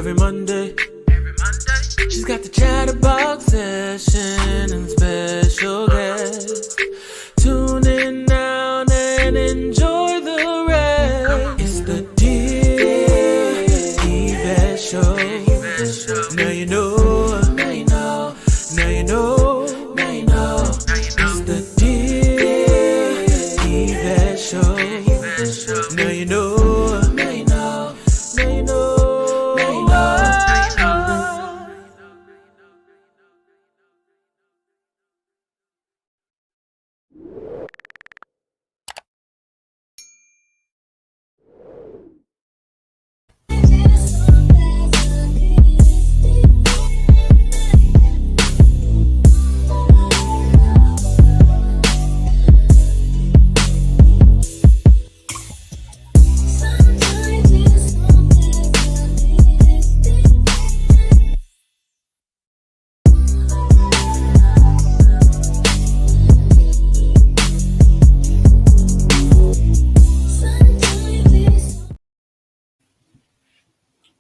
every Monday. She's got the chatterbox session and special guests. Tune in now and enjoy the rest. It's the Dear Yvette Show. Now you know, now you know, now you know, now you know. It's the Dear Yvette Show. Now you know, now you know, now you know, now you know.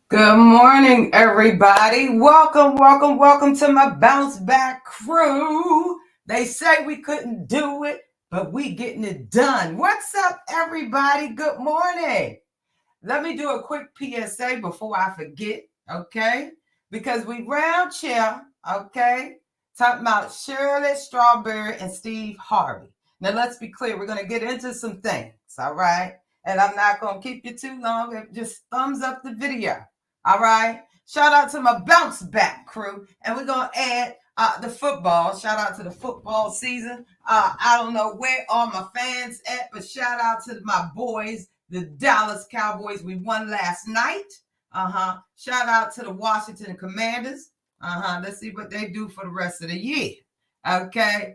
Good morning, everybody. Welcome to my bounce back crew. They say we couldn't do it, but we getting it done. What's up, everybody? Good morning. Let me do a quick PSA before I forget, okay? Because we round chair, okay? Talking about Shirley Strawberry and Steve Harvey. Now, let's be clear. We're going to get into some things, all right? And I'm not going to keep you too long. Just thumbs up the video. All right. Shout out to my bounce back crew. And we're going to add the football. Shout out to the football season. I don't know where all my fans at, but shout out to my boys, the Dallas Cowboys. We won last night. Shout out to the Washington Commanders. Let's see what they do for the rest of the year. Okay.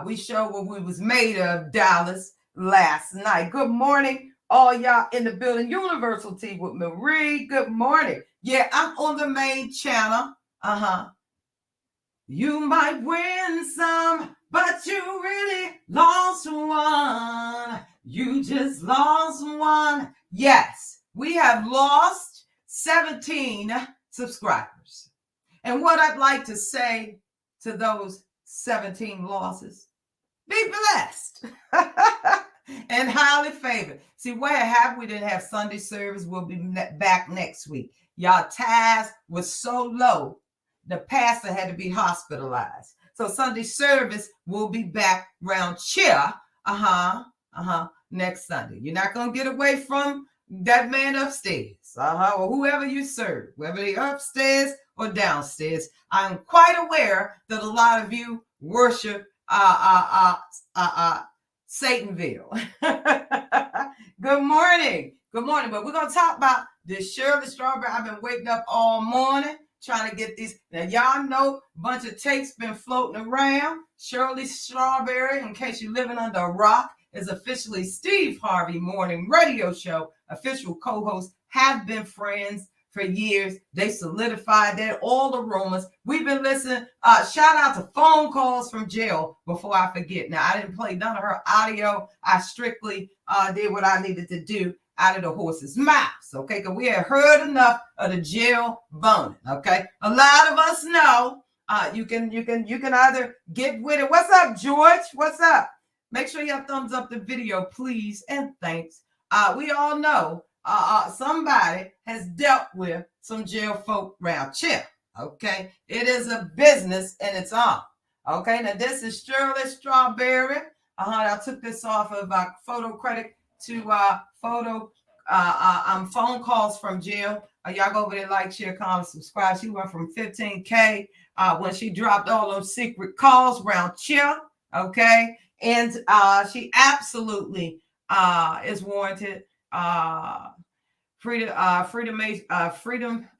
We showed what we was made of, Dallas, last night. Good morning. All y'all in the building, Universal T with Marie. Good morning. Yeah, I'm on the main channel. You might win some, but you really lost one. You just lost one. Yes, we have lost 17 subscribers. And what I'd like to say to those 17 losses, be blessed. And highly favored. See, where have we didn't have Sunday service? We'll be back next week. Y'all tithes was so low, the pastor had to be hospitalized. So Sunday service will be back round cheer. Next Sunday. You're not going to get away from that man upstairs. Or whoever you serve, whether they upstairs or downstairs. I'm quite aware that a lot of you worship Satanville. Good morning. Good morning. But we're going to talk about this Shirley Strawberry. I've been waking up all morning trying to get these. Now, y'all know a bunch of tapes been floating around. Shirley Strawberry, in case you're living under a rock, is officially Steve Harvey morning radio show. Official co-hosts have been friends for years. They solidified that, all the rumors. We've been listening. Shout out to phone calls from jail before I forget. Now, I didn't play none of her audio. I strictly did what I needed to do out of the horse's mouths, okay? Because we had heard enough of the jail boning, okay? A lot of us know you can either get with it. What's up, George? What's up? Make sure you thumbs up the video, please, and thanks. We all know somebody has dealt with some jail folk round here. Okay, it is a business and it's on. Okay, now this is Shirley Strawberry. I took this off of photo credit to phone calls from jail. Y'all go over there, like, share, comment, subscribe. She went from 15K when she dropped all those secret calls round here. Okay, and she absolutely is warranted. Freedom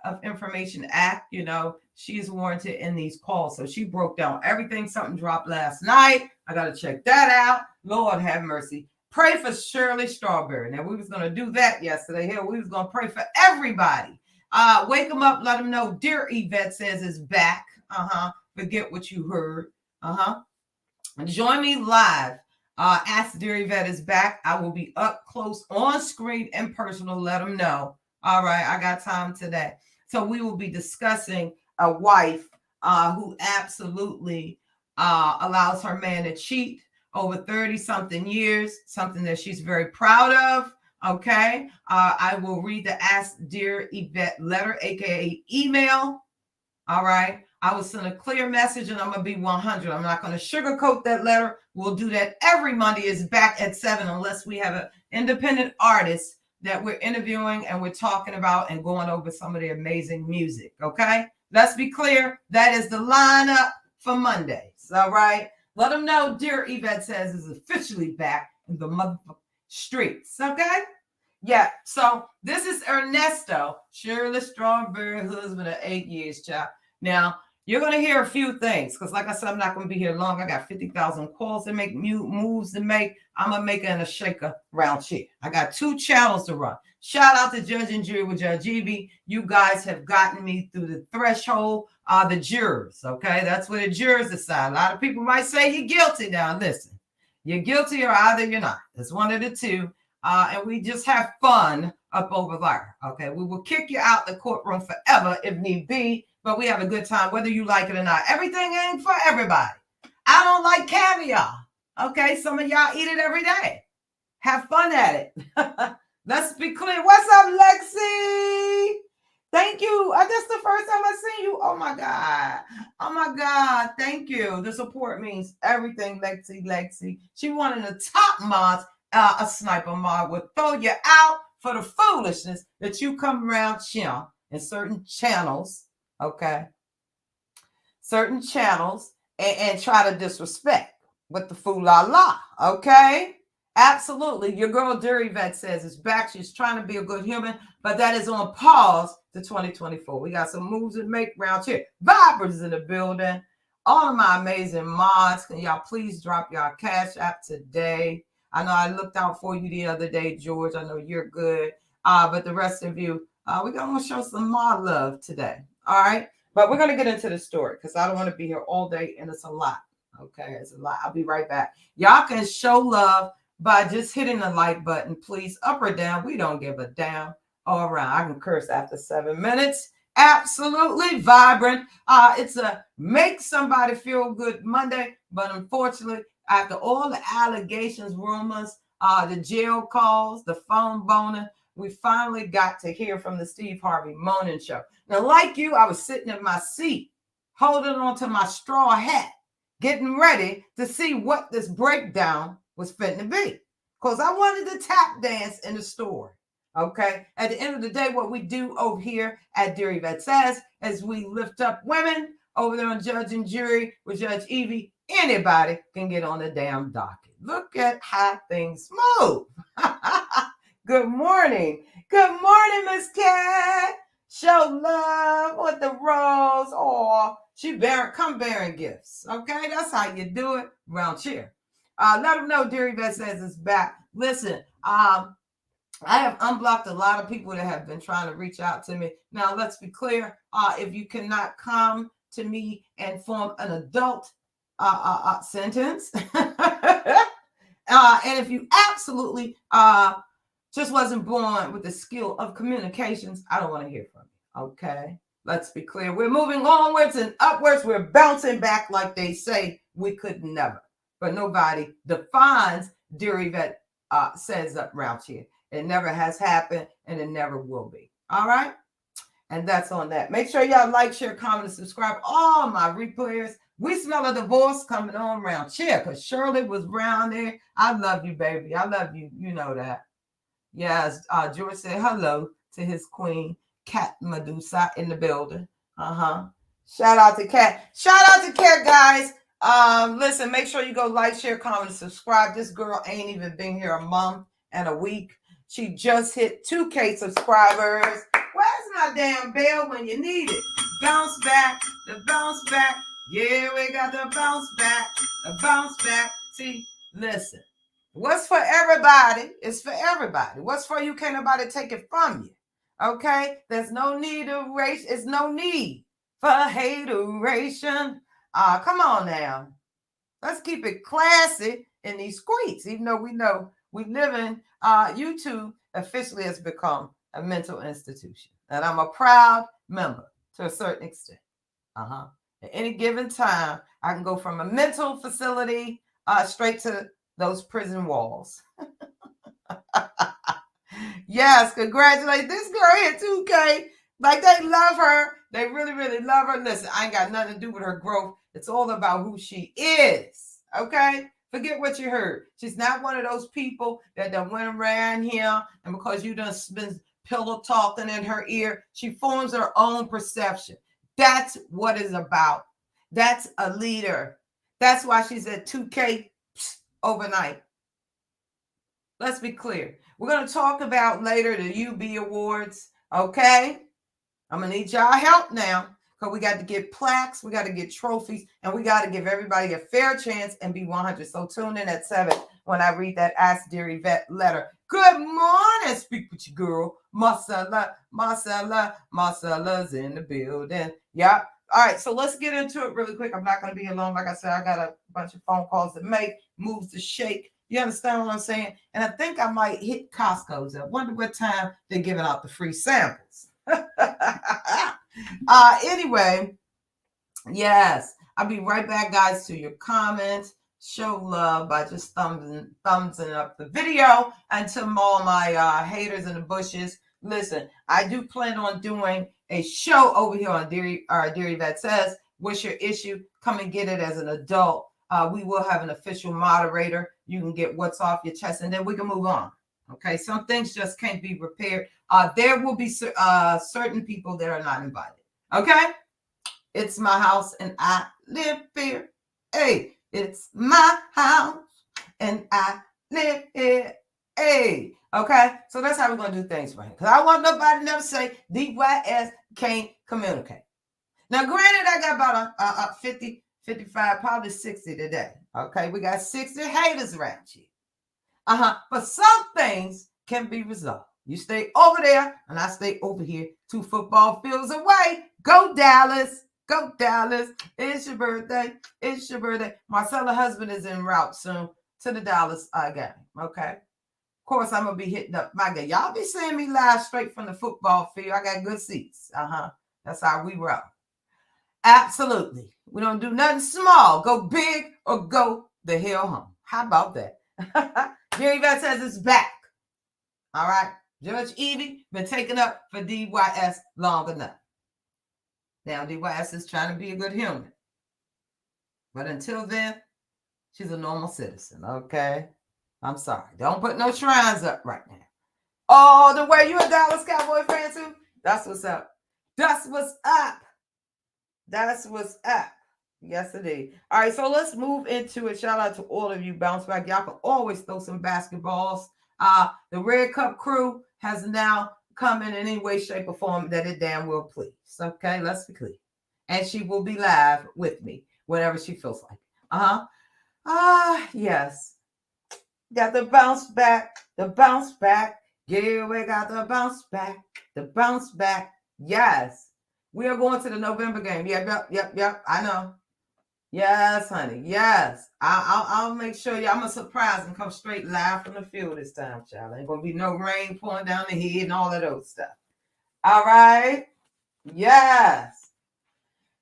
of Information Act, you know, she's warranted in these calls. So she broke down everything. Something dropped last night. I got to check that out. Lord have mercy. Pray for Shirley Strawberry. Now, we was going to do that yesterday. Here, we was going to pray for everybody. Wake them up. Let them know Dear Yvette Says is back. Forget what you heard. Join me live. Ask Dear Yvette is back. I will be up close, on screen, and personal. Let them know. All right, I got time today. So we will be discussing a wife who absolutely allows her man to cheat over 30 something years, something that she's very proud of. Okay. I will read the Ask Dear Yvette letter, aka email. All right. I will send a clear message and I'm going to be 100. I'm not going to sugarcoat that letter. We'll do that every Monday. It's back at 7 unless we have an independent artist that we're interviewing and we're talking about and going over some of the amazing music. Okay. Let's be clear. That is the lineup for Mondays. All right. Let them know Dear Yvette Says is officially back in the motherfucking streets. Okay. Yeah. So this is Ernesto, Shirley Strawberry, husband of 8 years, child. Now, you're going to hear a few things because, like I said, I'm not going to be here long. I got 50,000 calls to make, moves to make. I'm going to make it in a shaker round here. I got 2 channels to run. Shout out to Judge and Jury with Judge Evie. You guys have gotten me through the threshold. The jurors, okay? That's where the jurors decide. A lot of people might say you're guilty. Now, listen, you're guilty or either you're not. It's one of the two. And we just have fun up over there, okay? We will kick you out the courtroom forever if need be, but we have a good time, whether you like it or not. Everything ain't for everybody. I don't like caviar, okay? Some of y'all eat it every day. Have fun at it. Let's be clear. What's up, Lexi? Thank you. That's the first time I've seen you. Oh, my God. Oh, my God. Thank you. The support means everything, Lexi. She one of the top mods. A sniper mod will throw you out for the foolishness that you come around share in certain channels, okay? Certain channels and try to disrespect with the fool la la, okay? Absolutely. Your girl Dear Yvette Says is back. She's trying to be a good human, but that is on pause to 2024. We got some moves to make around here. Vibers in the building. All of my amazing mods. Can y'all please drop y'all cash app today? I know I looked out for you the other day, George. I know you're good. But the rest of you, we're going to show some more love today. All right. But we're going to get into the story because I don't want to be here all day. And it's a lot. Okay. It's a lot. I'll be right back. Y'all can show love by just hitting the like button, please. Up or down. We don't give a damn. All around. I can curse after 7 minutes. Absolutely vibrant. It's a make somebody feel good Monday. But unfortunately, after all the allegations, rumors, the jail calls, the phone boning, we finally got to hear from the Steve Harvey Morning Show. Now, like you, I was sitting in my seat, holding on to my straw hat, getting ready to see what this breakdown was fitting to be. Because I wanted to tap dance in the story. Okay. At the end of the day, what we do over here at Dear Yvette Says is we lift up women over there on Judge and Jury with Judge Evie. Anybody can get on the damn docket. Look at how things move. Good morning. Good morning, Miss Cat. Show love with the rose. Oh, she come bearing gifts. Okay, that's how you do it around here. Let them know Dear Yvette Says is back. Listen, I have unblocked a lot of people that have been trying to reach out to me. Now, let's be clear. If you cannot come to me and form an adult sentence, and if you absolutely just wasn't born with the skill of communications, I don't want to hear from you. Okay, let's be clear. We're moving onwards and upwards. We're bouncing back like they say we could never. But nobody defines Dear Yvette Says up around here. It never has happened and it never will be. All right. And that's on that. Make sure y'all like, share, comment, and subscribe. All my replayers. We smell a divorce coming on around here because Shirley was around there. I love you, baby. I love you. You know that. Yes. George said hello to his queen, Cat Medusa, in the building. Shout out to Cat. Shout out to Cat, guys. Listen, make sure you go like, share, comment, and subscribe. This girl ain't even been here a month and a week. She just hit 2K subscribers. Where's my damn bell when you need it? Bounce back, the bounce back. Yeah, we got the bounce back, the bounce back. See, listen, what's for everybody is for everybody. What's for you, can't nobody take it from you. Okay? There's no need of race. It's no need for hateration. Come on now. Let's keep it classy in these streets, even though we know we live in YouTube officially has become a mental institution. And I'm a proud member to a certain extent. At any given time, I can go from a mental facility straight to those prison walls. Yes, congratulations. This girl hit 2K. Like, they love her. They really, really love her. Listen, I ain't got nothing to do with her growth. It's all about who she is. Okay? Forget what you heard. She's not one of those people that done went around here, and because you done been pillow talking in her ear, she forms her own perception. That's what it's about. That's a leader. That's why she's at 2K overnight. Let's be clear. We're going to talk about later the UB Awards, okay? I'm going to need y'all help now because we got to get plaques, we got to get trophies, and we got to give everybody a fair chance and be 100. So tune in at 7 when I read that Ask Dear Yvette letter. Good morning. Speak with your girl. Marcella, Marcella's in the building. Yep. All right, so let's get into it really quick. I'm not going to be alone. Like I said, I got a bunch of phone calls to make, moves to shake. You understand what I'm saying? And I think I might hit Costco's. I wonder what time they're giving out the free samples. Anyway, yes, I'll be right back, guys, to your comments. Show love by just thumbsing up the video. And to all my haters in the bushes, listen, I do plan on doing a show over here on Dear Yvette Says. What's your issue? Come and get it as an adult. We will have an official moderator. You can get what's off your chest, and then we can move on. Okay, some things just can't be repaired. There will be certain people that are not invited. Okay, it's my house, and I live here. Hey, it's my house, and I live here. Hey, okay, so that's how we're gonna do things for him. Because I want nobody to never say DYS can't communicate. Now, granted, I got about 50. 55, probably 60 today. Okay, we got 60 haters around you. But some things can be resolved. You stay over there, and I stay over here, 2 football fields away. Go Dallas. Go Dallas. It's your birthday. It's your birthday. Marcella's husband is en route soon to the Dallas game. Okay. Of course, I'm going to be hitting up my guy. Y'all be seeing me live straight from the football field. I got good seats. That's how we roll. Absolutely. We don't do nothing small. Go big or go the hell home. How about that? Dear Yvette Says it's back. All right. Judge Evie been taken up for DYS long enough. Now DYS is trying to be a good human. But until then, she's a normal citizen. Okay. I'm sorry. Don't put no shrines up right now. Oh, the way you a Dallas Cowboy fan too? That's what's up. That's what's up. That's what's up. Yes, it is. All right, so let's move into it. Shout out to all of you. Bounce back. Y'all can always throw some basketballs. The Red Cup crew has now come in any way, shape, or form that it damn well please. Okay, let's be clear. And she will be live with me whenever she feels like it. Yes. Got the bounce back. The bounce back. Yeah, we got the bounce back. The bounce back. Yes. We are going to the November game. Yep. I know. Yes, honey. Yes. I'll make sure I'm going to surprise and come straight live from the field this time, child. Ain't going to be no rain pouring down the head and all of those stuff. All right. Yes.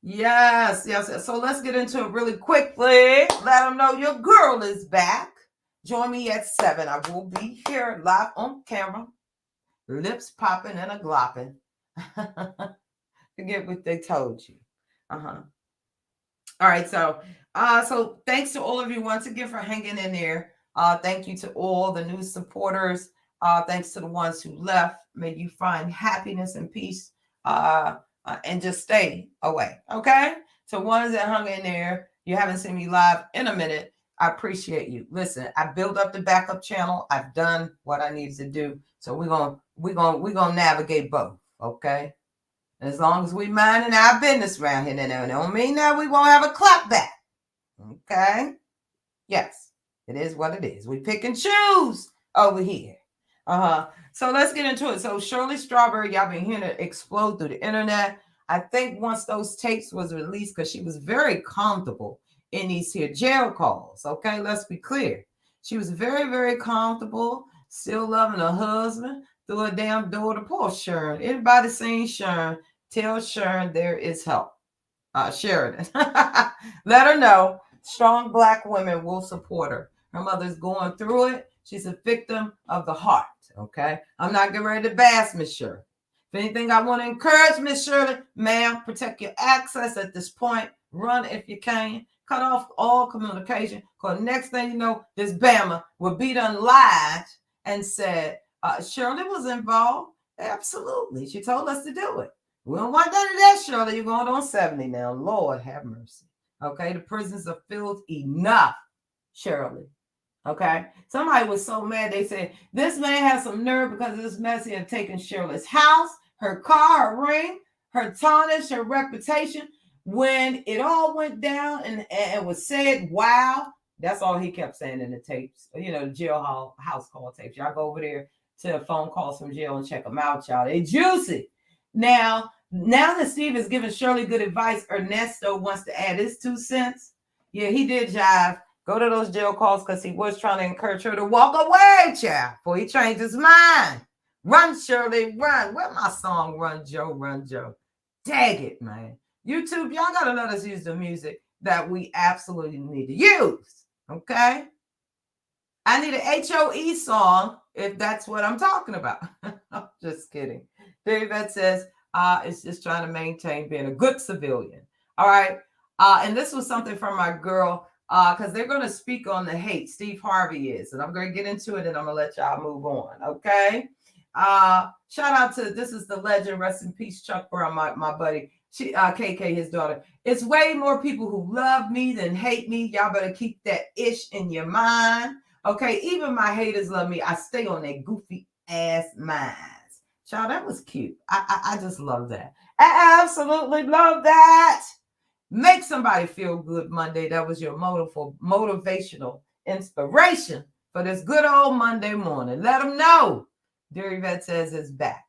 So let's get into it really quickly. Let them know your girl is back. Join me at 7. I will be here live on camera. Lips popping and a glopping. Forget what they told you. All right, so thanks to all of you once again for hanging in there. Thank you to all the new supporters. Thanks to the ones who left. May you find happiness and peace and just stay away. Okay? So ones that hung in there, you haven't seen me live in a minute. I appreciate you. Listen, I built up the backup channel. I've done what I needed to do. So we're gonna navigate both. Okay? As long as we minding our business around here, that don't mean that we won't have a clap back. Okay? Yes, it is what it is. We pick and choose over here. So let's get into it. So Shirley Strawberry, y'all been hearing it explode through the internet. I think once those tapes was released, because she was very comfortable in these here jail calls. Okay, let's be clear. She was very, very comfortable, still loving her husband through her damn daughter. Poor Sharon. Everybody seen Sharon Tell Sharon there is help. Sheridan. Let her know strong Black women will support her. Her mother's going through it. She's a victim of the heart. Okay. I'm not getting ready to bash Miss Shirley. If anything, I want to encourage Miss Shirley, ma'am, protect your access at this point. Run if you can. Cut off all communication. Because next thing you know, this Bama will be done lied and said, Shirley was involved. Absolutely. She told us to do it. We don't want none of that, Shirley. You're going on 70 now. Lord have mercy. Okay. The prisons are filled enough, Shirley. Okay. Somebody was so mad. They said, this man has some nerve because of this mess he had taken Shirley's house, her car, her ring, her tarnish, her reputation. When it all went down and it was said, wow, that's all he kept saying in the tapes, you know, the jail house call tapes. Y'all go over there to phone calls from jail and check them out, y'all. They juicy. Now that Steve is giving Shirley good advice, Ernesto wants to add his 2 cents. Yeah, he did jive. Go to those jail calls because he was trying to encourage her to walk away, child, before he changed his mind. Run, Shirley, run. Where my song, Run, Joe, Run, Joe? Dang it, man. YouTube, y'all got to let us use the music that we absolutely need to use, okay? I need an HOE song if that's what I'm talking about. I'm just kidding. David says, it's just trying to maintain being a good civilian. All right. And this was something from my girl, because they're going to speak on the hate. Steve Harvey is, and I'm going to get into it and I'm going to let y'all move on. Okay. Shout out to, this is the legend, rest in peace, Chuck Brown, my buddy. KK, his daughter. It's way more people who love me than hate me. Y'all better keep that ish in your mind. Okay, even my haters love me. I stay on that goofy ass minds. Child, that was cute. I just love that. I absolutely love that. Make somebody feel good Monday. That was your motivational inspiration for this good old Monday morning. Let them know. Dear Yvette says it's back.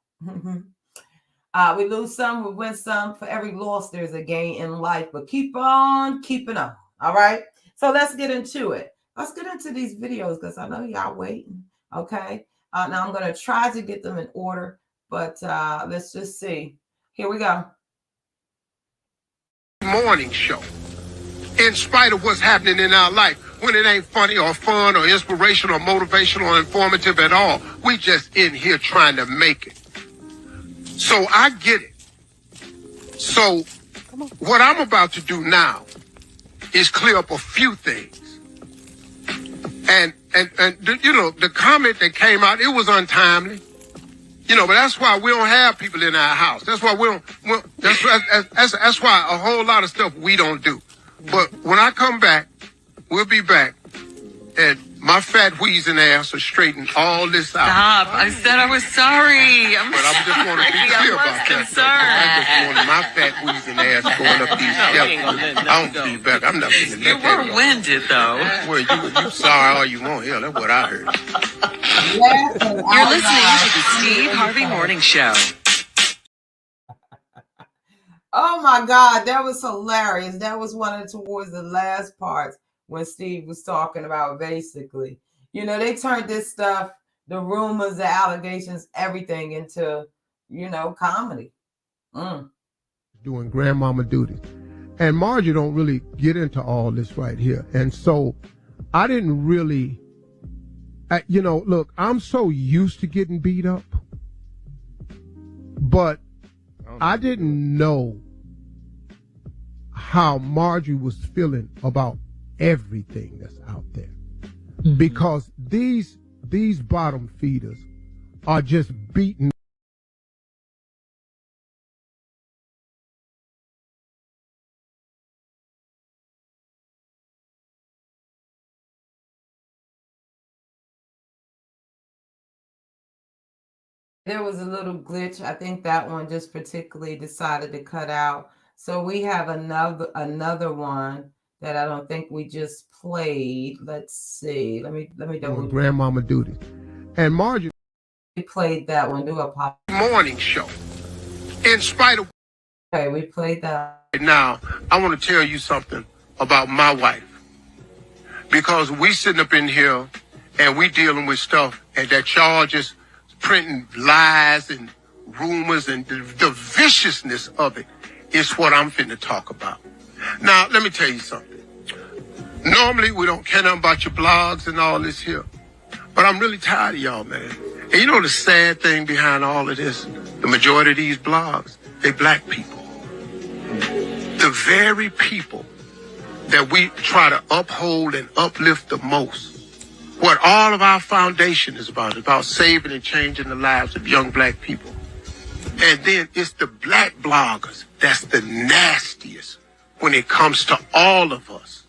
We lose some, we win some. For every loss, there's a gain in life, but keep on keeping on. All right. So let's get into it. Let's get into these videos because I know y'all waiting. Okay. Now I'm going to try to get them in order, but let's just see. Here we go. Morning show. In spite of what's happening in our life, when it ain't funny or fun or inspirational or motivational or informative at all, we just in here trying to make it. So I get it. So what I'm about to do now is clear up a few things. And you know, the comment that came out, it was untimely. You know, but that's why we don't have people in our house. That's why that's why a whole lot of stuff we don't do. But when I come back, we'll be back. And my fat wheezing ass will straighten all this out. Stop. I said I was sorry. But I just want to be clear about that. I just wanted my fat wheezing ass going up these steps. I don't feel better. I'm not going to You let that were go. winded, though. Well, you sorry all you want. Yeah, that's what I heard. You're listening to the Steve Harvey Morning Show. Oh my God, that was hilarious. That was towards the last parts when Steve was talking about basically, you know, they turned this stuff, the rumors, the allegations, everything into, you know, comedy. Doing grandmama duties. And Margie don't really get into all this right here. And so I didn't really, you know, look, I'm so used to getting beat up, but I didn't know how Margie was feeling about everything that's out there. Mm-hmm. Because these bottom feeders are just beating. There was a little glitch. I think that one just particularly decided to cut out. So we have another one that I don't think we just played. Let's see. Let me double. Grandmama duties. And Margie. We played that one. Do a pop. Morning show. In spite of. Okay, we played that. Now, I want to tell you something about my wife. Because we sitting up in here and we dealing with stuff and that y'all just printing lies and rumors and the viciousness of it is what I'm finna talk about. Now, let me tell you something. Normally, we don't care nothing about your blogs and all this here. But I'm really tired of y'all, man. And you know the sad thing behind all of this? The majority of these blogs, they black people. The very people that we try to uphold and uplift the most. What all of our foundation is about saving and changing the lives of young black people. And then it's the black bloggers that's the nastiest when it comes to all of us.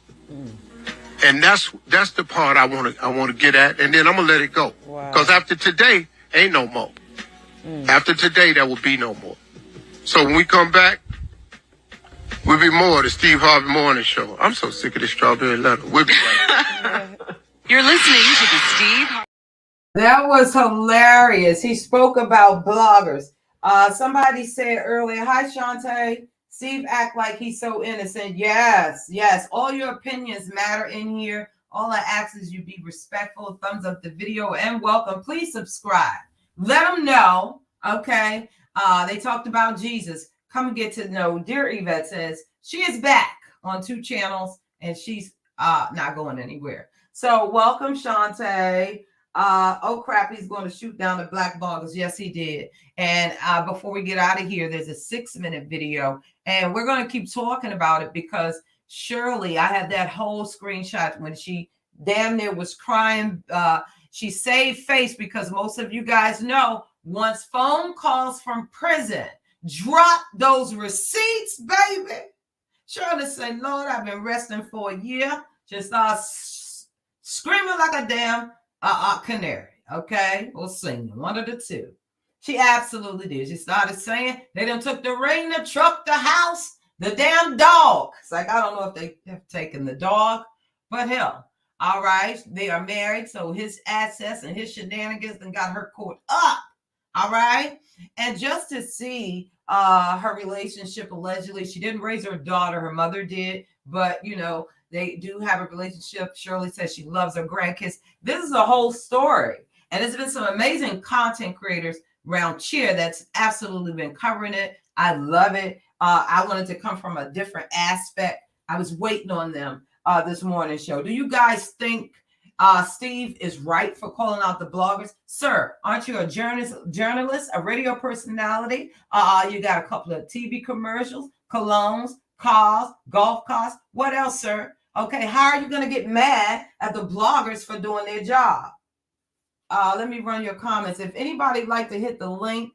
And that's the part I want to get at, and then I'm gonna let it go. Because after today, ain't no more. After today, there will be no more. So when we come back, we'll be more of the Steve Harvey Morning Show. I'm so sick of this strawberry letter. We'll be right back. You're listening to the Steve. That was hilarious. He spoke about bloggers. Somebody said earlier, hi, Shantae. Steve act like he's so innocent. Yes. All your opinions matter in here. All I ask is you be respectful. Thumbs up the video and welcome. Please subscribe. Let them know. Okay. They talked about Jesus. Come and get to know. Dear Yvette says she is back on 2 channels and she's not going anywhere. So welcome, Shantae. Oh crap, he's going to shoot down the black bloggers. Yes, he did. And before we get out of here, there's a 6-minute video, and we're going to keep talking about it because Shirley, I had that whole screenshot when she damn near was crying. She saved face because most of you guys know once phone calls from prison drop those receipts, baby. Shirley said, Lord, I've been resting for a year. Just screaming like a damn canary, okay? Or singing, one of the two. She absolutely did. She started saying they done took the ring, the truck, the house, the damn dog. It's like, I don't know if they have taken the dog, but hell, all right, they are married, so his assets and his shenanigans and got her caught up, all right? And just to see her relationship, allegedly, she didn't raise her daughter, her mother did, but, you know, they do have a relationship. Shirley says she loves her grandkids. This is a whole story. And there's been some amazing content creators around Cheer that's absolutely been covering it. I love it. I wanted to come from a different aspect. I was waiting on them this morning show. Do you guys think Steve is right for calling out the bloggers? Sir, aren't you a journalist, a radio personality? You got a couple of TV commercials, colognes, cars, golf cars. What else, sir? Okay, how are you going to get mad at the bloggers for doing their job? Let me run your comments. If anybody like to hit the link,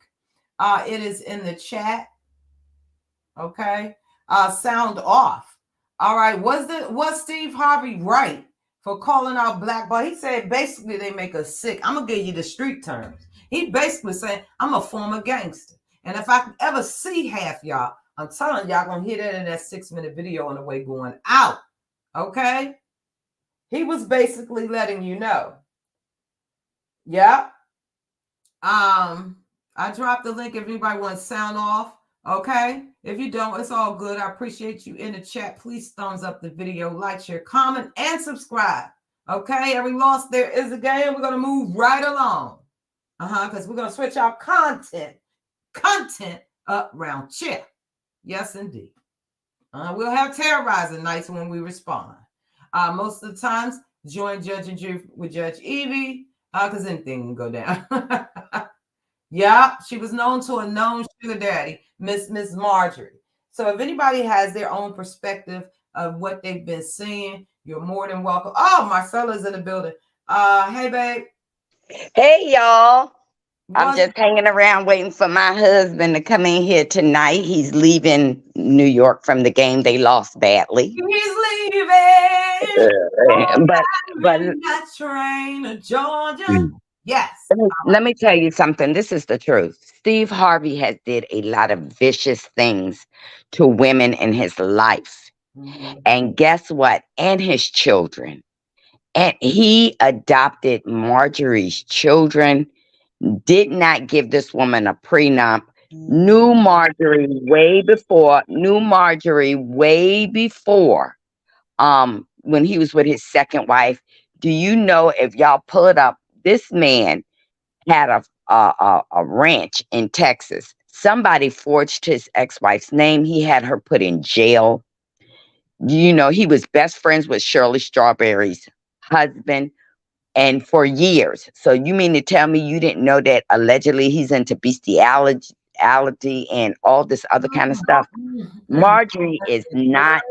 it is in the chat. Okay, sound off. All right, was Steve Harvey right for calling out black boy? He said basically they make us sick. I'm gonna give you the street terms. He basically saying I'm a former gangster, and if I could ever see half y'all, I'm telling y'all gonna hear that in that 6-minute video on the way going out. Okay, he was basically letting you know. Yeah. I dropped the link if anybody wants to sound off. Okay. If you don't, it's all good. I appreciate you in the chat. Please thumbs up the video, like, share, comment, and subscribe. Okay. Every loss there is a gain. We're going to move right along. Because we're going to switch our content up around Cheer. Yes, indeed. We'll have terrorizing nights when we respond. Most of the times, join Judge and Jury with Judge Evie. Because anything can go down. Yeah, she was known to a known sugar daddy, Miss Marjorie. So if anybody has their own perspective of what they've been seeing, you're more than welcome. Oh, Marcella's in the building. Hey, babe. Hey, y'all. I'm just hanging around waiting for my husband to come in here tonight. He's leaving New York from the game. They lost badly. He's leaving. But that train to Georgia. Yes. Let me tell you something. This is the truth. Steve Harvey has did a lot of vicious things to women in his life. Mm-hmm. And guess what? And his children. And he adopted Marjorie's children, did not give this woman a prenup, knew Marjorie way before, when he was with his second wife. Do you know, if y'all pull it up, this man had a ranch in Texas. Somebody forged his ex-wife's name. He had her put in jail. You know, he was best friends with Shirley Strawberry's husband, and for years. So you mean to tell me you didn't know that allegedly he's into bestiality and all this other kind of stuff? Marjorie is not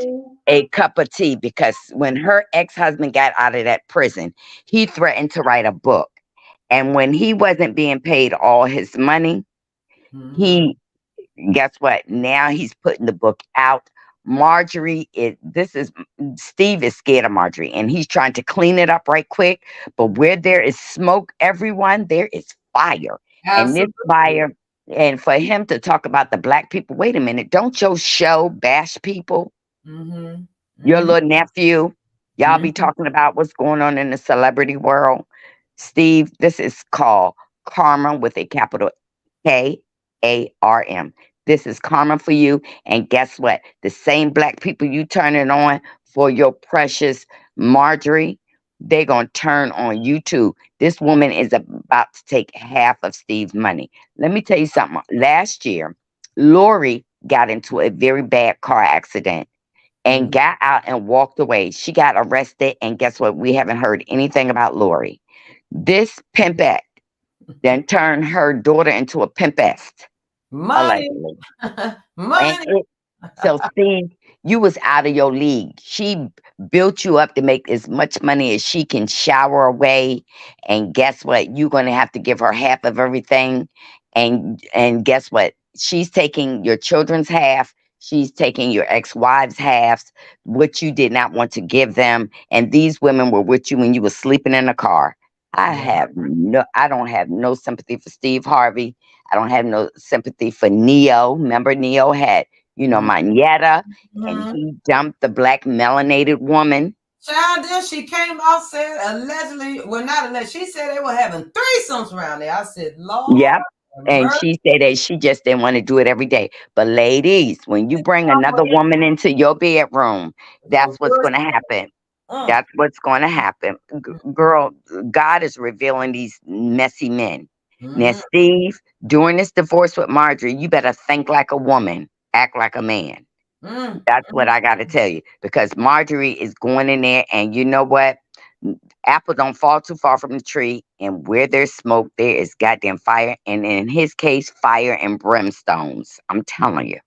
a cup of tea, because when her ex-husband got out of that prison, he threatened to write a book. And when he wasn't being paid all his money, he, guess what? Now he's putting the book out. Steve is scared of Marjorie, and he's trying to clean it up right quick. But where there is smoke, everyone, there is fire. And this fire, and for him to talk about the black people, wait a minute, don't your show bash people? Your little nephew, y'all be talking about what's going on in the celebrity world. Steve, this is called karma with a capital KARM. This is karma for you. And guess what? The same black people you turning on for your precious Marjorie, they're going to turn on you too. This woman is about to take half of Steve's money. Let me tell you something. Last year, Lori got into a very bad car accident and got out and walked away. She got arrested. And guess what? We haven't heard anything about Lori. This pimpette then turned her daughter into a pimpest. Money. Money. So Steve, you was out of your league. She built you up to make as much money as she can shower away. And guess what? You're going to have to give her half of everything. And guess what? She's taking your children's half. She's taking your ex-wives' halves, what you did not want to give them. And these women were with you when you were sleeping in the car. I don't have no sympathy for Steve Harvey. I don't have no sympathy for Neo. Remember, Neo had, Manetta, and he dumped the black melanated woman. Child, then she came out, said allegedly, well, not allegedly, she said they were having threesomes around there. I said, Lord. Yep. And she said that she just didn't want to do it every day. But ladies, when you bring another woman into your bedroom, that's what's going to happen. That's what's going to happen. Girl, God is revealing these messy men. Now, Steve, during this divorce with Marjorie, you better think like a woman, act like a man. That's what I got to tell you. Because Marjorie is going in there, and you know what? Apple don't fall too far from the tree. And where there's smoke, there is goddamn fire. And in his case, fire and brimstones. I'm telling you.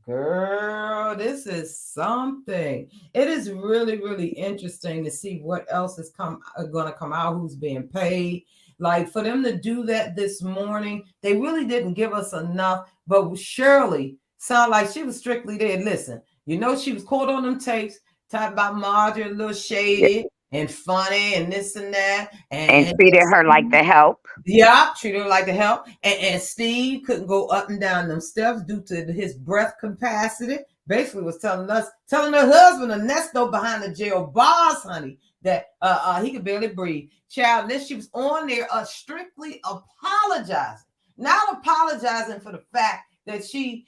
Girl, this is something. It is really, really interesting to see what else is going to come out, who's being paid. Like, for them to do that this morning, they really didn't give us enough. But Shirley sounded like she was strictly there. Listen, she was caught on them tapes, talking about Marjorie, a little shady and funny and this and that. And treated her like the help. Yeah, treated her like the help. And Steve couldn't go up and down them steps due to his breath capacity. Basically was telling her husband, Ernesto, behind the jail bars, honey, that he could barely breathe. Child, then she was on there strictly apologizing. Not apologizing for the fact that she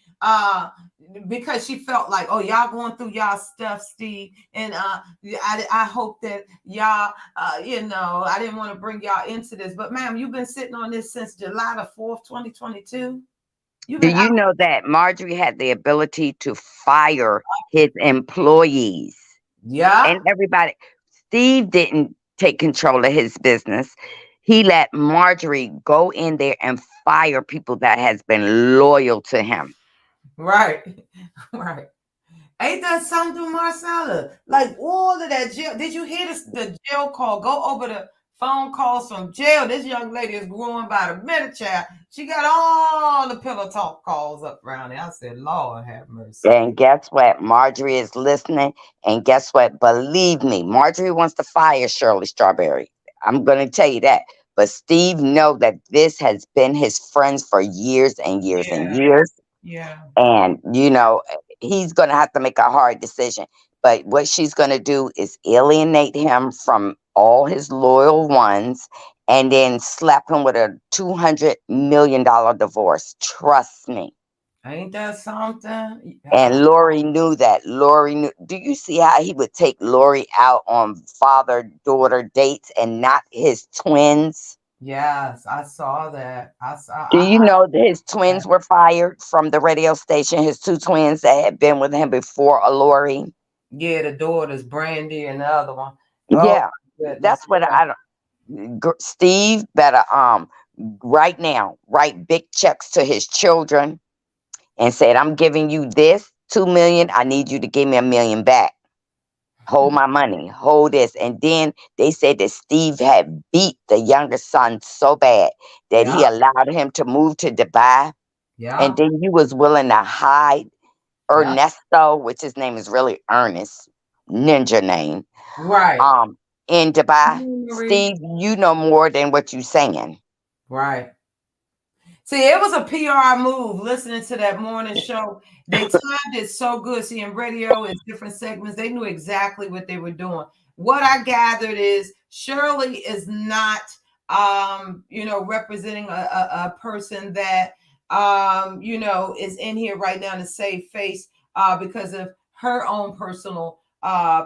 because she felt like, oh, y'all going through y'all stuff, Steve, and I hope that y'all I didn't want to bring y'all into this, but ma'am, you've been sitting on this since July the 4th, 2022. Do you know that Marjorie had the ability to fire his employees? Yeah. And everybody. Steve didn't take control of his business. He let Marjorie go in there and fire people that has been loyal to him. Right. Ain't that something, Marcella? Like all of that jail. Did you hear the jail call? Go over the phone calls from jail. This young lady is growing by the minute, child. She got all the pillow talk calls up around there. I said, Lord have mercy. And guess what? Marjorie is listening. And guess what? Believe me, Marjorie wants to fire Shirley Strawberry. I'm going to tell you that. But Steve knows that this has been his friends for years and years and years. Yeah. And, he's going to have to make a hard decision. But what she's going to do is alienate him from all his loyal ones and then slap him with a $200 million divorce. Trust me. Ain't that something? And Lori knew that. Lori knew. Do you see how he would take Lori out on father-daughter dates and not his twins? Yes, I saw that. I saw. Do you know that his twins were fired from the radio station? His two twins that had been with him before Lori. Yeah, the daughters, Brandy and the other one. Oh Yeah, my goodness. that's what I don't. Steve better right now write big checks to his children and said, "I'm giving you this 2 million. I need you to give me 1 million back. Hold my money. Hold this." And then they said that Steve had beat the younger son so bad that he Yeah, allowed him to move to Dubai, and yeah, then he was willing to hide yeah. Ernesto, which his name is really Ernest, ninja name, Right. in Dubai. Marie. Steve, you know more than what you saying. Right. See, it was a PR move listening to that morning show. They timed it so good. See, in radio, it's different segments. They knew exactly what they were doing. What I gathered is Shirley is not, representing a person that, is in here right now to save face because of her own personal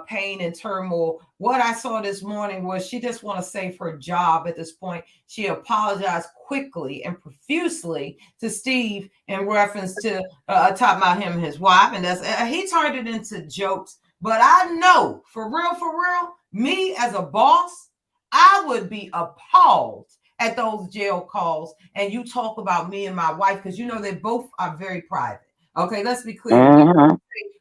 pain and turmoil. What I saw this morning was she just want to save her job at this point. She apologized quickly and profusely to Steve in reference to talking about him and his wife, and that's he turned it into jokes. But I know for real, me as a boss, I would be appalled at those jail calls. And you talk about me and my wife because you know they both are very private. Okay, let's be clear. Mm-hmm.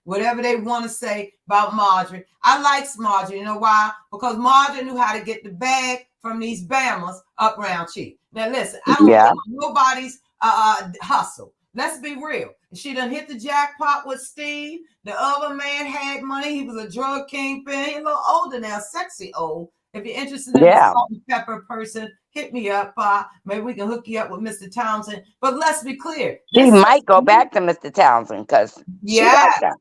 Whatever they want to say about Marjorie. I like Marjorie. You know why? Because Marjorie knew how to get the bag from these Bamas up round cheap. Now listen, I don't Yeah. think nobody's hustle. Let's be real. She done hit the jackpot with Steve. The other man had money. He was a drug kingpin. He's a little older now, sexy old. If you're interested in a Yeah. salt and pepper person, hit me up. Maybe we can hook you up with Mr. Townsend. But let's be clear. She This might go back to Mr. Townsend because she yeah. likes him.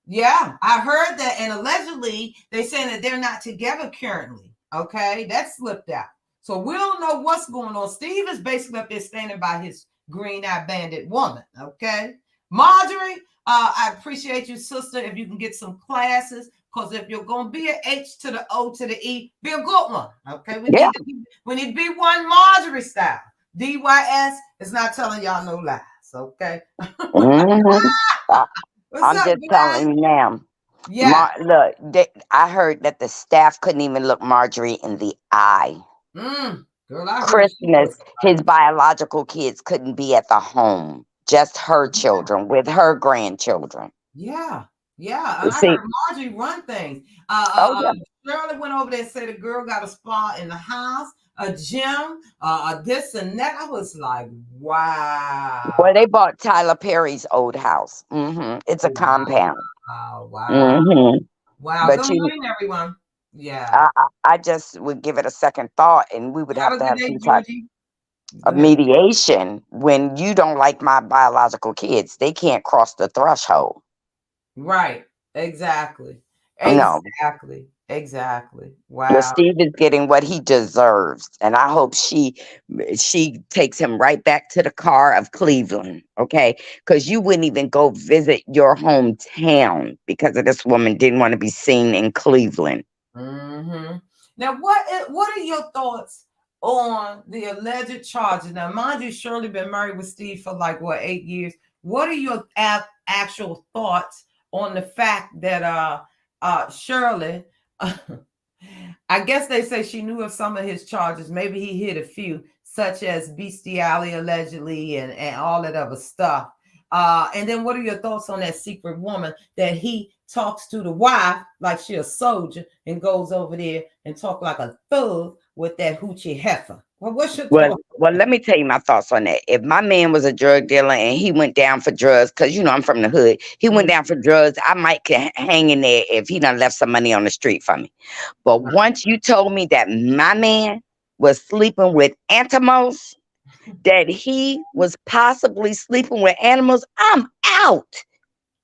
Yeah, I heard that, and allegedly they're saying that they're not together currently. Okay, that slipped out, so we don't know what's going on. Steve is basically up there standing by his green-eyed bandit woman. Okay, Marjorie, I appreciate you, sister. If you can get some classes, because if you're gonna be an H to the O to the E, be a good one. Okay, we need to be one Marjorie style. DYS is not telling y'all no lies. Okay. Mm-hmm. What's I'm up, just guys? telling you now. Yeah. Look, I heard that the staff couldn't even look Marjorie in the eye. Girl, I heard Christmas, his biological kids couldn't be at the home, just her children with her grandchildren. Yeah. And I See, heard Marjorie run things. yeah. Shirley went over there and said the girl got a spa in the house, a gym, this and that. I was like, wow. Well, they bought Tyler Perry's old house. Mm-hmm. It's a compound. Wow. Mm-hmm. Wow. But Good morning, everyone. Yeah. I just would give it a second thought, and we would have to have Day, some type Georgie. of mediation. When you don't like my biological kids, they can't cross the threshold. Right. Exactly. No. Exactly. Well, Wow. Steve is getting what he deserves, and I hope she takes him right back to the car of Cleveland, okay? Because you wouldn't even go visit your hometown because of this woman didn't want to be seen in Cleveland. Mm-hmm. Now, what are your thoughts on the alleged charges? Now, mind you, Shirley been married with Steve for 8 years. What are your actual thoughts on the fact that Shirley? I guess they say she knew of some of his charges. Maybe he hit a few, such as bestiality allegedly and all that other stuff. And then what are your thoughts on that secret woman that he talks to the wife like she a soldier and goes over there and talk like a thug with that hoochie heifer? Well, what's your thought? Well, let me tell you my thoughts on that. If my man was a drug dealer and he went down for drugs, because I'm from the hood, he went down for drugs, I might hang in there if he done left some money on the street for me. But once you told me that my man was sleeping with animals, that he was possibly sleeping with animals, I'm out.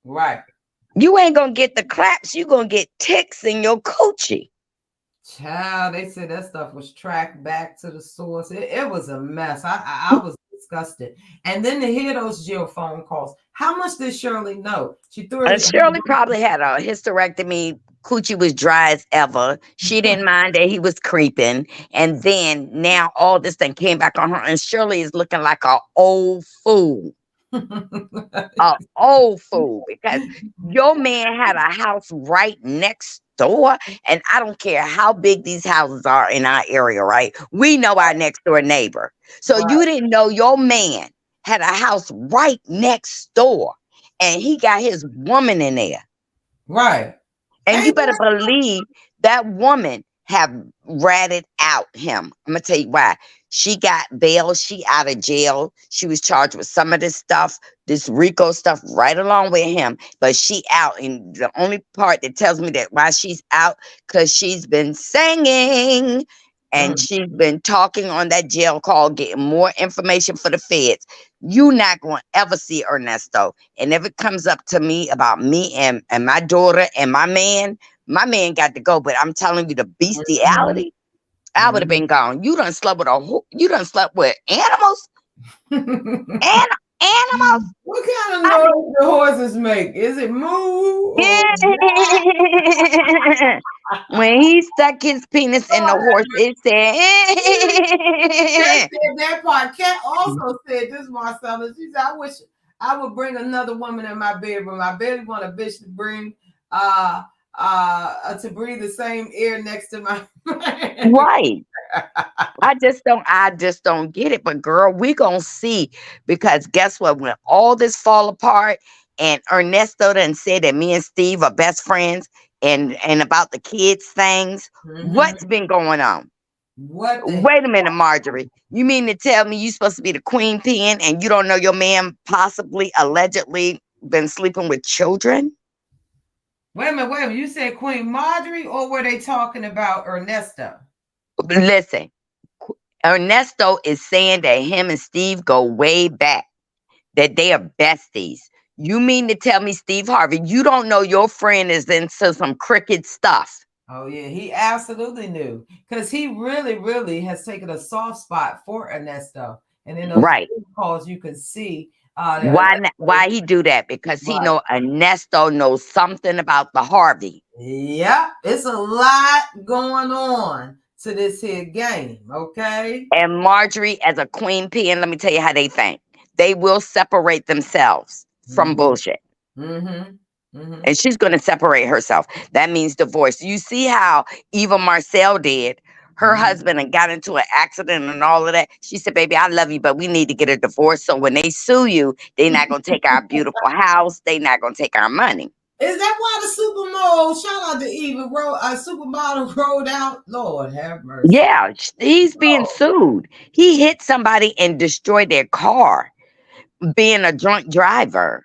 Right. You ain't gonna get the claps. You gonna get ticks in your coochie. Child, they said that stuff was tracked back to the source. It was a mess. I was disgusted. And then to hear those jail phone calls, how much did Shirley know? She threw it. Shirley probably had a hysterectomy coochie was dry as ever. She didn't mind that he was creeping. And then now all this thing came back on her. And Shirley is looking like an old fool. An old fool. Because your man had a house right next door. And I don't care how big these houses are in our area, right? We know our next door neighbor. So you didn't know your man had a house right next door. And he got his woman in there. Right. And you better believe that woman have ratted out him. I'm going to tell you why. She got bail. She out of jail. She was charged with some of this stuff, this RICO stuff, right along with him. But she out. And the only part that tells me that why she's out, because she's been singing. And she's been talking on that jail call, getting more information for the feds. You not going to ever see Ernesto. And if it comes up to me about me and my daughter and my man got to go. But I'm telling you, the bestiality, I would have been gone. You done slept with animals? Animals? What kind of noise the horses make? Is it moo? When he stuck his penis in the horse, it said. That part. Kat also said this, Marcella. She said, "I wish I would bring another woman in my bedroom. I barely want a bitch to bring to breathe the same air next to my." Right. I just don't get it. But girl, we gonna see, because guess what? When all this fall apart and Ernesto done said that me and Steve are best friends and about the kids things, what's been going on? Wait a minute, Marjorie. You mean to tell me you supposed to be the queen pin and you don't know your man possibly, allegedly been sleeping with children? Wait a minute. You said Queen Marjorie, or were they talking about Ernesto? Listen, Ernesto is saying that him and Steve go way back, that they are besties. You mean to tell me, Steve Harvey, you don't know your friend is into some crooked stuff? Oh, yeah, he absolutely knew, because he really, really has taken a soft spot for Ernesto. And in those calls, you can see why he do that, because he know Ernesto knows something about the Harvey. Yeah, it's a lot going on to this here game, okay? And Marjorie, as a queen pin, let me tell you how they think. They will separate themselves from bullshit. And she's going to separate herself. That means divorce. You see how Eva Marcel did. Her husband and got into an accident and all of that. She said, baby, I love you, but we need to get a divorce. So when they sue you, they're not going to take our beautiful house. They're not going to take our money. Is that why the supermodel, shout out to Eva, supermodel rolled out? Lord have mercy. Yeah, he's being sued. He hit somebody and destroyed their car, being a drunk driver.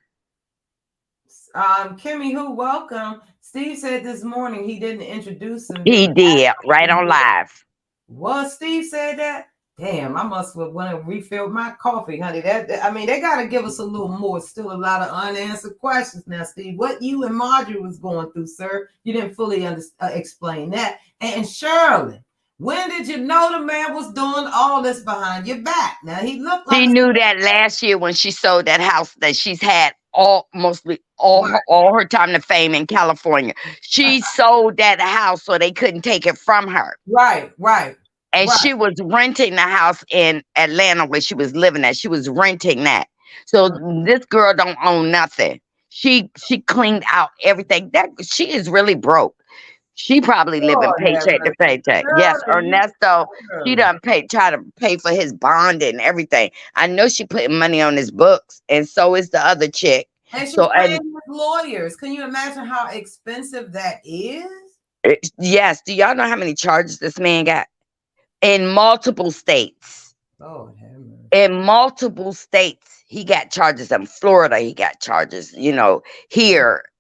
Kimmy, who welcome. Steve said this morning he didn't introduce him. He did, right on live. What, Steve said that? Damn, I must have went and refilled my coffee, honey. I mean, they got to give us a little more. Still a lot of unanswered questions now, Steve. What you and Marjorie was going through, sir? You didn't fully explain that. And Shirley, when did you know the man was doing all this behind your back? Now, he looked like... She knew that last year when she sold that house that she's had mostly all her time to fame in California. She sold that house so they couldn't take it from her. Right. And she was renting the house in Atlanta where she was living at. She was renting that. So this girl don't own nothing. She cleaned out everything. She is really broke. She probably living paycheck to paycheck. Yes, Ernesto, she done try to pay for his bond and everything. I know she putting money on his books, and so is the other chick. And she's paying with lawyers. Can you imagine how expensive that is? Yes. Do y'all know how many charges this man got? In multiple states. Oh, in multiple states, he got charges. In Florida, he got charges. Here,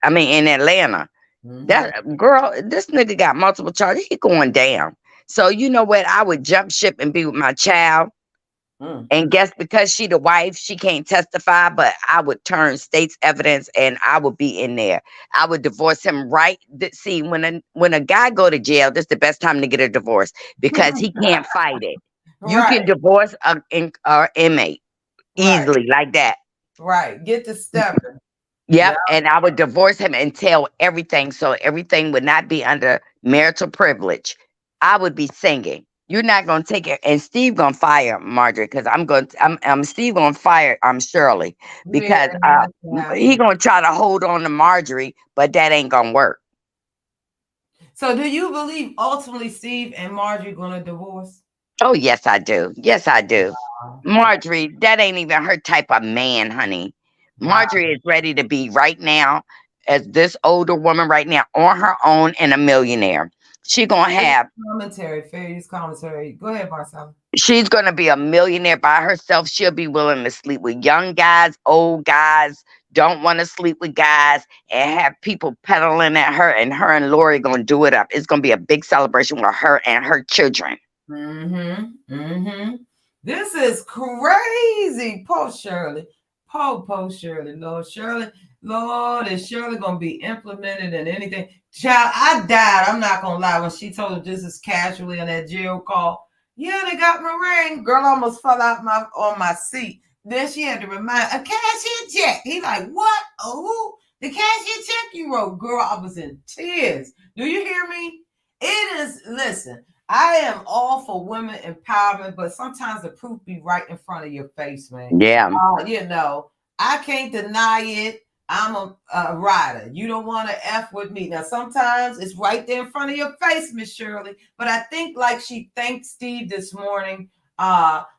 in Atlanta. That girl, this nigga got multiple charges. He going down. So you know what? I would jump ship and be with my child. And guess because she the wife, she can't testify, but I would turn state's evidence and I would be in there. I would divorce him right. See, when a guy go to jail, this is the best time to get a divorce because he can't fight it. You can divorce an inmate easily like that. Right. Get the stepper. Yep, and I would divorce him and tell everything, so everything would not be under marital privilege. I would be singing. You're not gonna take it, and Steve gonna fire Marjorie because I'm Steve gonna fire Shirley because he gonna try to hold on to Marjorie, but that ain't gonna work. So, do you believe ultimately Steve and Marjorie gonna divorce? Oh yes, I do. Yes, I do. Marjorie, that ain't even her type of man, honey. Marjorie is ready to be right now as this older woman right now on her own and a millionaire. She gonna have fair use commentary. Go ahead, Marcella. She's gonna be a millionaire by herself. She'll be willing to sleep with young guys, old guys, don't want to sleep with guys, and have people peddling at her. And her and Lori gonna do it up. It's gonna be a big celebration with her and her children. This is crazy. Poor Shirley. Poor Shirley. Lord, is Shirley gonna be implemented in anything? Child, I died. I'm not gonna lie. When she told her just as casually on that jail call, yeah, they got my ring. Girl almost fell out on my seat. Then she had to remind a cashier check. He like, what? Oh, the cashier check you wrote. Girl, I was in tears. Do you hear me? It is, listen, I am all for women empowerment, but sometimes the proof be right in front of your face, man. Yeah. You know, I can't deny it. I'm a rider. You don't want to F with me. Now, sometimes it's right there in front of your face, Miss Shirley. But I think like she thanked Steve this morning.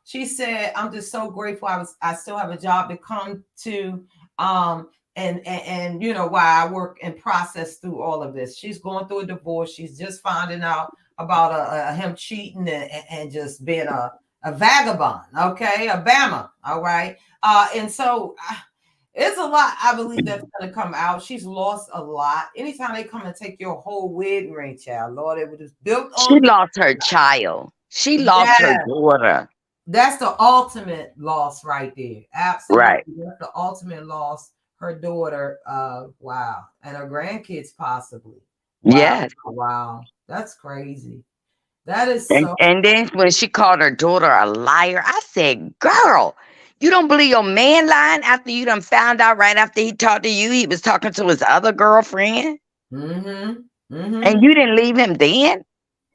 She said, I'm just so grateful I still have a job to come to. And you know, why I work and process through all of this. She's going through a divorce. She's just finding out about him cheating and just being a vagabond. Okay. A Bama. All right. And so it's a lot, I believe, that's going to come out. She's lost a lot. Anytime they come and take your whole wedding ring, child, Lord, it was built on. She lost her child. She lost her daughter. That's the ultimate loss right there. Absolutely. Right. That's the ultimate loss. Her daughter, wow. And her grandkids possibly. Wow. Yes. Wow. That's crazy. That is and then when she called her daughter a liar, I said, girl, you don't believe your man lying after you done found out right after he talked to you, he was talking to his other girlfriend. And you didn't leave him then.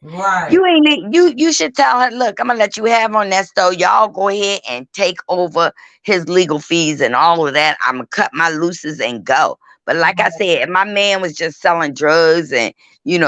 Right. You should tell her, look, I'm gonna let you have Ernesto. Y'all go ahead and take over his legal fees and all of that. I'm gonna cut my looses and go. But like I said, if my man was just selling drugs and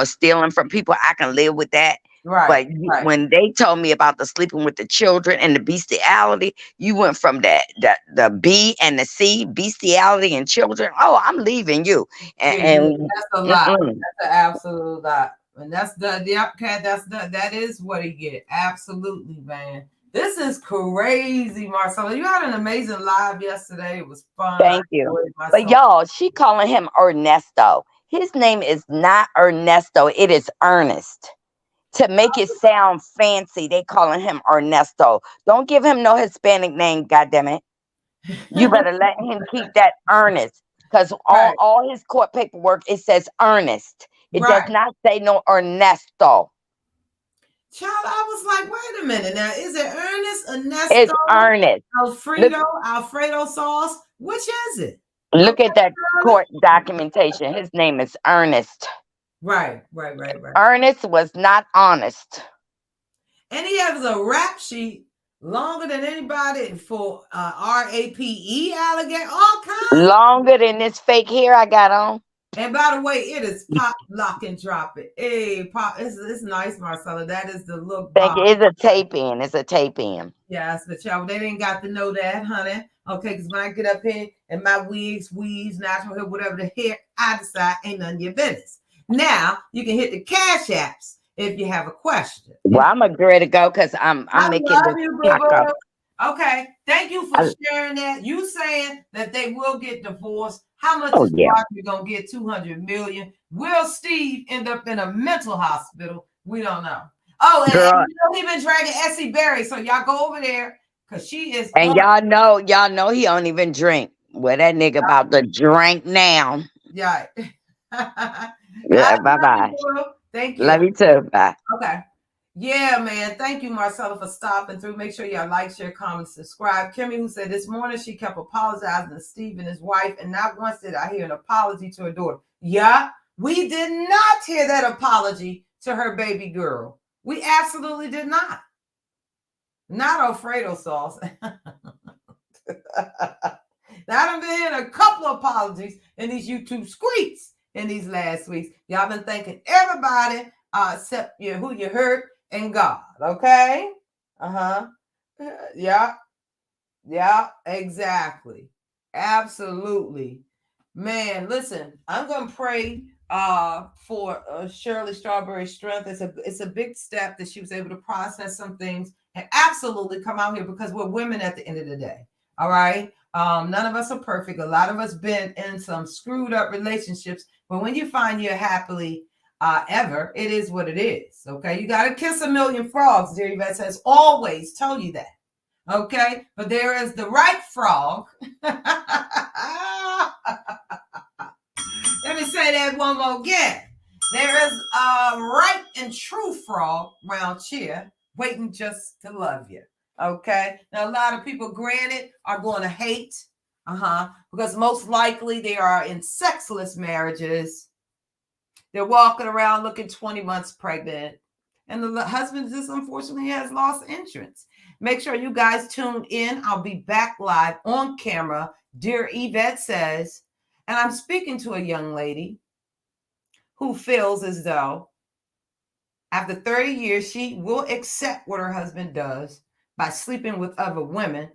stealing from people, I can live with that. Right. But when they told me about the sleeping with the children and the bestiality, you went from the B and the C, bestiality and children. Oh, I'm leaving you. And that's a lot. That's an absolute lot. And that's that is what he get. Absolutely, man. This is crazy, Marcella. You had an amazing live yesterday. It was fun. Thank you. But y'all, she calling him Ernesto. His name is not Ernesto. It is Ernest. To make it sound fancy, they calling him Ernesto. Don't give him no Hispanic name, goddammit. You better let him keep that Ernest. Because on all his court paperwork, it says Ernest. It does not say no Ernesto. Child, I was like, wait a minute. Now, is it Ernest, Ernesto? It's Ernest. Alfredo sauce? Which is it? Look at that court documentation. His name is Ernest. Right. Ernest was not honest. And he has a rap sheet longer than anybody for RAPE alligator, all kinds. Longer than this fake hair I got on. And by the way, it is pop, lock, and drop it. Hey, pop, it's nice, Marcella. That is the look. Thank you. It's a tape in. Yes, but y'all, they didn't got to know that, honey. Okay, because when I get up here and my weaves, natural hair, whatever the hair I decide, ain't none of your business. Now you can hit the cash apps if you have a question. Well, I'm ready to go because I'm making this taco. Okay, thank you for sharing that. You saying that they will get divorced. How much is Roger gonna get? 200 million. Will Steve end up in a mental hospital? We don't know. Oh, and he been dragging Essie Berry, so y'all go over there because she is. And y'all know he don't even drink. Well, that nigga about to drink now. Yeah. Yeah, bye-bye. Thank you. Love you too. Bye. Okay. Yeah, man. Thank you, Marcella, for stopping through. Make sure y'all like, share, comment, subscribe. Kimmy, who said this morning she kept apologizing to Steve and his wife, and not once did I hear an apology to her daughter. Yeah, we did not hear that apology to her baby girl. We absolutely did not. Not Alfredo sauce. Now, I've been hearing a couple of apologies in these YouTube streets in these last weeks. Y'all been thanking everybody except who you hurt and God. Okay? Yeah, exactly. Absolutely. Man, listen, I'm gonna pray for Shirley Strawberry's strength. It's a big step that she was able to process some things and absolutely come out here, because we're women at the end of the day. All right. None of us are perfect. A lot of us been in some screwed up relationships, but when you find you're happily ever, it is what it is. Okay. You got to kiss a million frogs. Dear Yvette says, always tell you that. Okay. But there is the right frog. Let me say that one more again. There is a right and true frog round here waiting just to love you. Okay. Now, a lot of people, granted, are going to hate, because most likely they are in sexless marriages. They're walking around looking 20 months pregnant, and the husband just unfortunately has lost interest. Make sure you guys tune in. I'll be back live on camera. Dear Yvette says, and I'm speaking to a young lady who feels as though after 30 years, she will accept what her husband does by sleeping with other women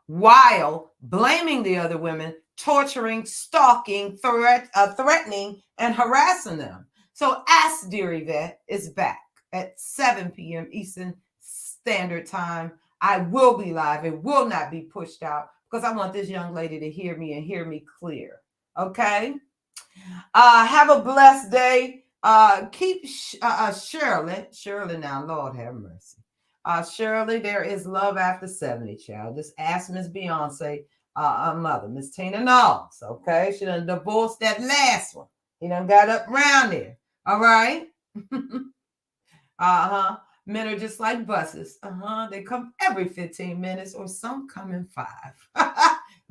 while blaming the other women, torturing, stalking, threatening, and harassing them. So Ask Dear Yvette is back at 7 p.m. Eastern Standard Time. I will be live. It will not be pushed out, because I want this young lady to hear me and hear me clear. Okay? Have a blessed day. Keep Shirley now, Lord have mercy. Shirley, there is love after 70, child. Just ask Miss Beyonce, mother, Miss Tina Knowles. Okay, she done divorced that last one. He done got up around there. All right. Men are just like buses. They come every 15 minutes, or some come in 5.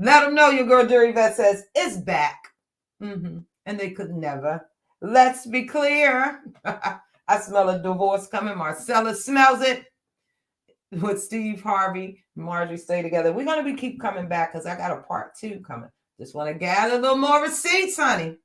Let them know your girl Dear Yvette says it's back. And they could never. Let's be clear. I smell a divorce coming. Marcella smells it. With Steve, Harvey, Marjorie stay together. We're going to keep coming back, because I got a part 2 coming. Just want to gather a little more receipts, honey.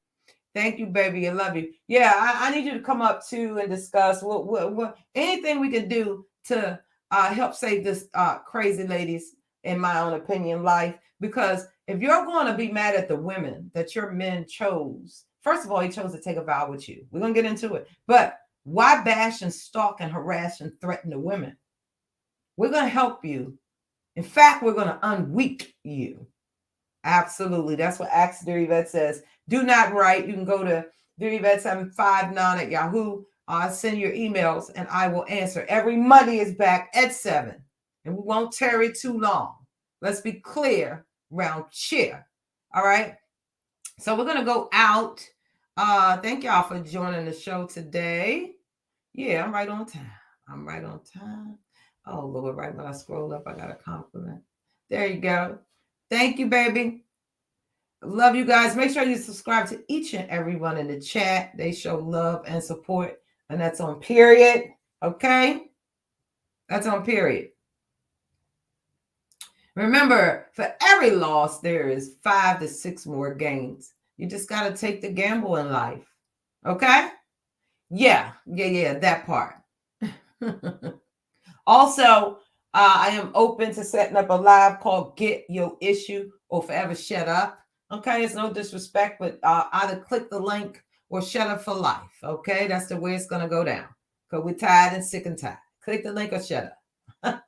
Thank you, baby. I love you. Yeah, I need you to come up too and discuss what anything we can do to help save this crazy lady's, in my own opinion, life. Because if you're going to be mad at the women that your men chose, first of all, he chose to take a vow with you. We're going to get into it. But why bash and stalk and harass and threaten the women? We're going to help you. In fact, we're going to unweak you. Absolutely. That's what Ask Dear Yvette says. Do not write. You can go to Dear Yvette 759 at Yahoo. Send your emails and I will answer. Every Monday is back at 7. And we won't tarry too long. Let's be clear round cheer. All right. So we're going to go out. Thank y'all for joining the show today. Yeah, I'm right on time. Oh, Lord, right when I scroll up, I got a compliment. There you go. Thank you, baby. Love you guys. Make sure you subscribe to each and every one in the chat. They show love and support, and that's on period. Okay? That's on period. Remember, for every loss, there is 5 to 6 more gains. You just got to take the gamble in life. Okay? Yeah, that part. Also, I am open to setting up a live called Get Your Issue or Forever Shut Up. Okay, it's no disrespect, but either click the link or shut up for life. Okay, that's the way it's going to go down. Because we're tired and sick and tired. Click the link or shut up.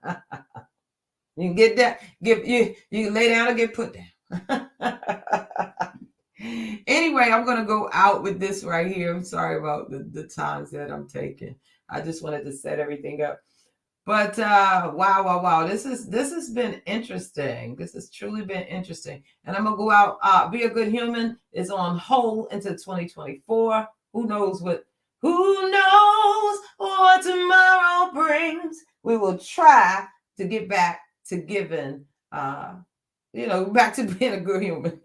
You can get that. You can lay down or get put down. Anyway, I'm going to go out with this right here. I'm sorry about the times that I'm taking. I just wanted to set everything up. But wow. This has been interesting. This has truly been interesting. And I'm gonna go out. Be a Good Human is on hold until 2024. Who knows what Who knows what tomorrow brings? We will try to get back to giving, back to being a good human.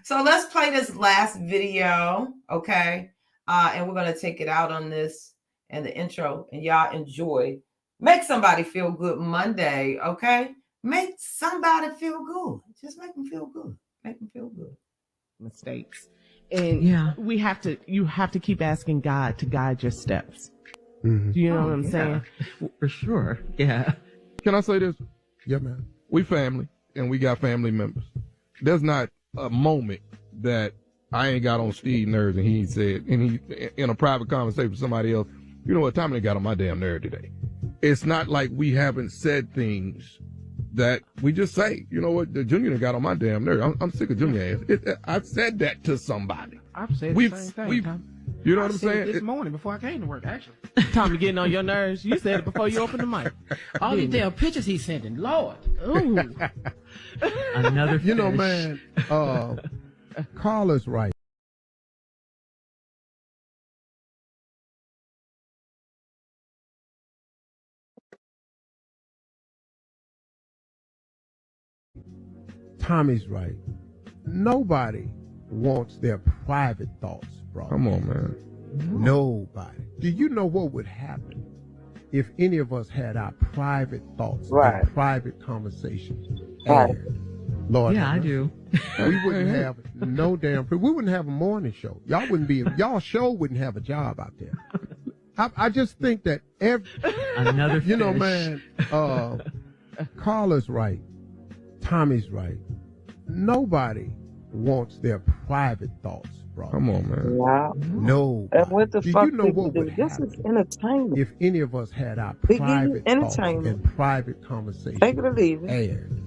So let's play this last video, okay? And we're going to take it out on this and the intro, and y'all enjoy. Make somebody feel good Monday, okay? Make somebody feel good. Just make them feel good. Make them feel good. Mistakes. And you have to keep asking God to guide your steps. Mm-hmm. Do you know what I'm saying? For sure. Yeah. Can I say this? Yeah, man. We family, and we got family members. There's not a moment that I ain't got on Steve's nerves and he ain't said, and he in a private conversation with somebody else, you know what, Tommy got on my damn nerve today. It's not like we haven't said things that we just say, you know what, the Junior got on my damn nerve. I'm sick of Junior ass. I've said that to somebody. I've said the same thing, Tom. You know what I'm saying? This morning before I came to work, actually. Tommy getting on your nerves. You said it before you opened the mic. All these damn pictures he's sending, Lord. Ooh. Another fish. You know, man, Carla's right. Tommy's right. Nobody wants their private thoughts brought. Come on, man. Nobody. Do you know what would happen if any of us had our private thoughts and private conversations aired? Lord, yeah, I do. We wouldn't have no damn. We wouldn't have a morning show. Y'all wouldn't be. Y'all show wouldn't have a job out there. I just think that another. You know, man. Carla's right. Tommy's right. Nobody wants their private thoughts brought. Come on, man. Wow. No. And what the fuck you know people what do? would This happen is entertainment. if any of us had our We give you private thoughts entertainment. and private conversations Take it or leave it. aired?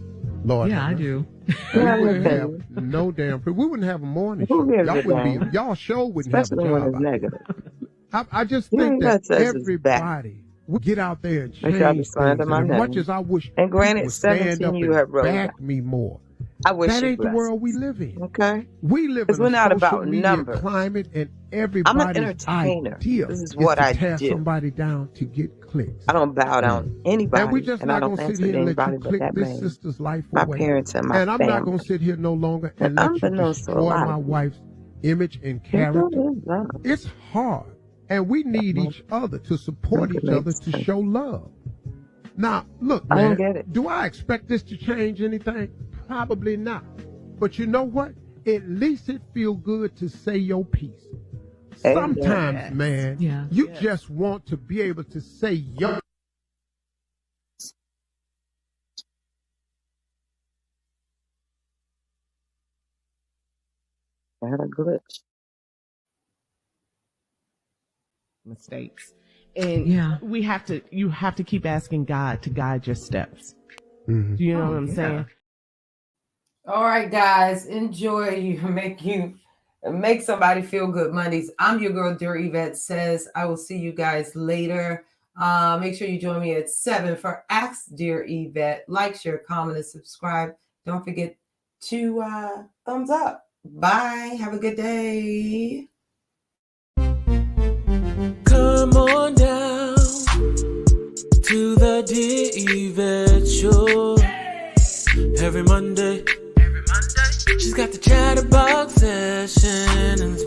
Lord, Yeah, I have mercy. do. We Yeah, wouldn't okay. have no damn. We wouldn't have a morning Who show. gives Y'all a wouldn't damn? be. Y'all show wouldn't Especially have a when job. it's out there. negative. I just You think ain't that got to us back. everybody would get out there and Make change sure I be things. slander my And as much name. as I wish And granted, people would stand 17 up you and have rolled back out. me more. I wish That you ain't the blessed. world we live in. Okay? We live 'Cause in a we're not social about media numbers. climate, and I'm an everybody's entertainer. idea This is is what to I tear do. somebody down to get clicks. I don't bow down anybody. And we just and I not don't gonna sit answer here to and let anybody you but click that this man. sister's life My away. parents and my And I'm family. not gonna sit here no longer and And let you unbeknownst to a destroy lot my of you. wife's image and It character. really is wrong. It's hard, and we need each other to support Make it each make other to sense. show love. Now, look, I man, don't get it. do I expect this to change anything? Probably not. But you know what? At least it feel good to say your piece. Amen. Sometimes, man, Yeah. you just want to be able to say your. I had a glitch. Mistakes. And you have to keep asking God to guide your steps. Mm-hmm. Do you know what I'm saying? All right, guys, enjoy. Make somebody feel good Mondays. I'm your girl, Dear Yvette Says. I will see you guys later. Make sure you join me at 7 for Ask Dear Yvette. Like, share, comment, and subscribe. Don't forget to thumbs up. Bye. Have a good day. Come on down to the Dear Yvette Show. Every Monday, she's got the chatterbox session and